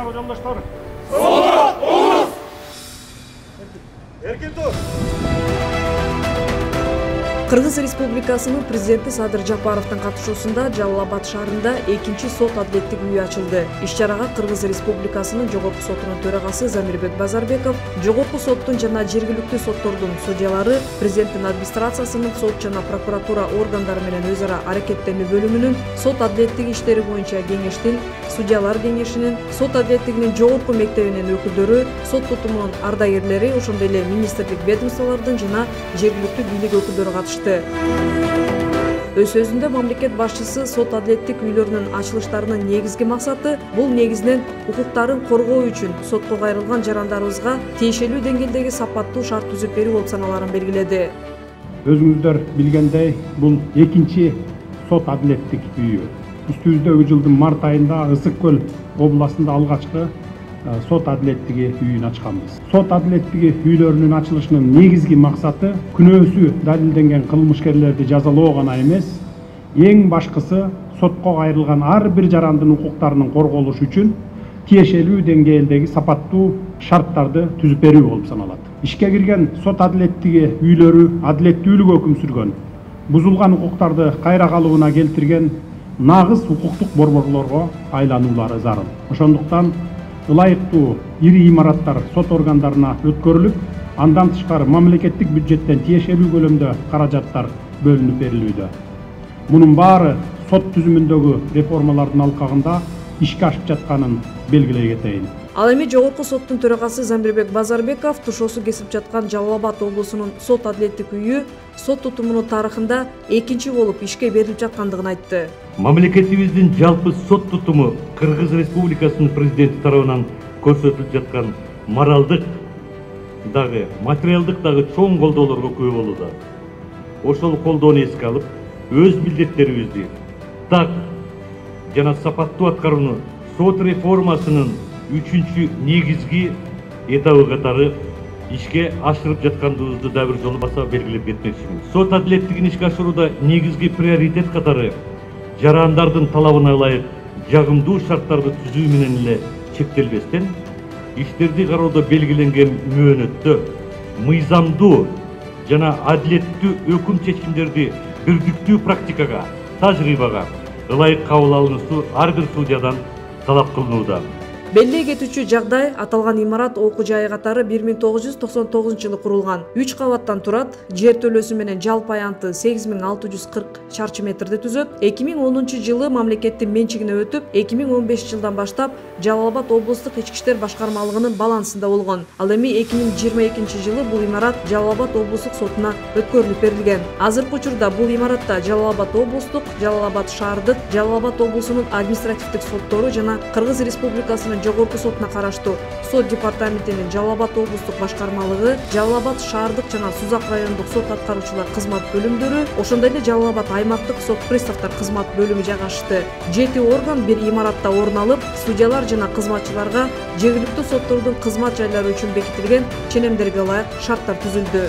Жана жолдоштор. Эркин тур. Кыргыз Республикасынын президенти Садыр Жапаровдун катышуусунда Жалал Абад шаарында 2-чи сот адилеттик үйү ачылды. Иш-чарага Кыргыз Республикасынын жогорку сотунун төрагасы Замирбек Базарбеков, жогорку соттун жана жергиликтүү соттордун судьялары, президенттин администрациясынын сот жана прокуратура органдары менен өз ара аракеттенүү бөлүмүнүн, сот адилеттик иштери боюнча кеңештин, судьялар кеңешинин, сот адилеттигинин жогорку мектебинин өкүлдөрү, сот тутумунун ардагерлери, ошондой эле министрлик ведомстволордун жана жергиликтүү бийлик өкүлдөрү катышты. Өз сөзүндө мамлекет башчысы сот адилеттик үйлөрүнүн ачылыштарынын негизги максаты бул негизинен укуктарын коргоо үчүн сотко кайрылган жарандарыбызга тиешелүү деңгээлдеги сапаттуу шарт түзүп берүү болуп саналарын белгиледи. Өзүңүздөр билгендей, бул 2-чи сот адилеттик үйү. Үстүбүздөгү жылдын март айында Ысык көл областында алгачкы сот адилеттиги үйүн ачканбыз. Сот адилеттиги үйлөрүнүн ачылышынын негизги максаты күнөөсү далилденген кылмышкерлерди жазалоо гана эмес, эң башкысы сотко кайрылган ар бир жарандын укуктарынын корголушу үчүн тиешелүү деңгээлдеги сапаттуу шарттарды түзүп берүү болуп саналат. Ишке кирген сот адилеттиги үйлөрү адилеттүүлүк өкүм сүргөн, бузулган укуктарды кайра калыбына келтирген нагыз укуктук борборлорго айлануулары зарыл. Ошондуктан ылайыктуу ири имараттар сот органдарына өткөрүлүп, андан тышкары мамлекеттик бюджеттен тиешелүү көлөмдө каражаттар бөлүнүп берилүүдө. Мунун баары сот түзүмүндөгү реформалардын алкагында ишке ашып жатканын белгилей кетейин. Ал эми жогорку соттун төрагасы Замирбек Базарбеков тушоосу кесип жаткан Жалал Абад облусунун сот адилеттик үйү сот тутумунун тарыхында 2-чи болуп ишке берилип жаткандыгын айтты. Мамлекетибиздин жалпы сот тутуму Кыргыз Республикасынын президенти тарабынан көрсөтүлүп жаткан моралдык дагы, материалдык дагы чоң колдоолорго күбө болууда. Ошол колдоону эске алып, өз милдеттерибизди так жана сапаттуу аткарууну сот реформасынын 3-чү негизги этабы катары ишке ашырып жаткандыгыбызды да бир жолу баса белгилеп кетмекчимин. Сот адилеттигин ишке ашырууда негизги приоритет катары жарандардын талабына ылайык жагымдуу шарттарды түзүү менен эле чектелбестен, иштерди кароодо белгиленген мөөнөттө мыйзамдуу жана адилеттүү өкүм чечимдерди бирдиктүү практикага, тажрыйбага ылайык кабыл алынуусу ар бир судьядан талап кылынууда. Белгилей кетүүчү жагдай, аталган имарат окуу жайы катары 1999-жылы курулган. 3 кабаттан турат, жер төлөөсү менен жалпы аянты 8640 чарчы метрди түзөт. 2010-жылы мамлекеттин менчигине өтүп, 2015 жылдан баштап Жалал Абад облустук ички иштер башкармалыгынын балансында болгон. Ал эми 2022-жылы бул имарат Жалал Абад облустук сотуна өткөрүлүп берилген. Азыркы учурда бул имаратта Жалал Абад облустук, Жалал Абад шаардык, Жалал Абад облусунун административдик соттору жана Кыргыз Республикасынын жогорку сотуна караштуу сот департаментинин Жалал Абад облустук башкармалыгы, Жалал Абад шаардык жана Сузак райондук сот аткаруучулар кызмат бөлүмдөрү, ошондой эле Жалал Абад аймактык сот приставтар кызмат бөлүмү жайгашты. 7 орган бир имаратта орун алып, судьялар жана кызматчыларга жергиликтүү соттордун кызмат жайлары үчүн бекитилген ченемдерге ылайык шарттар түзүлдү.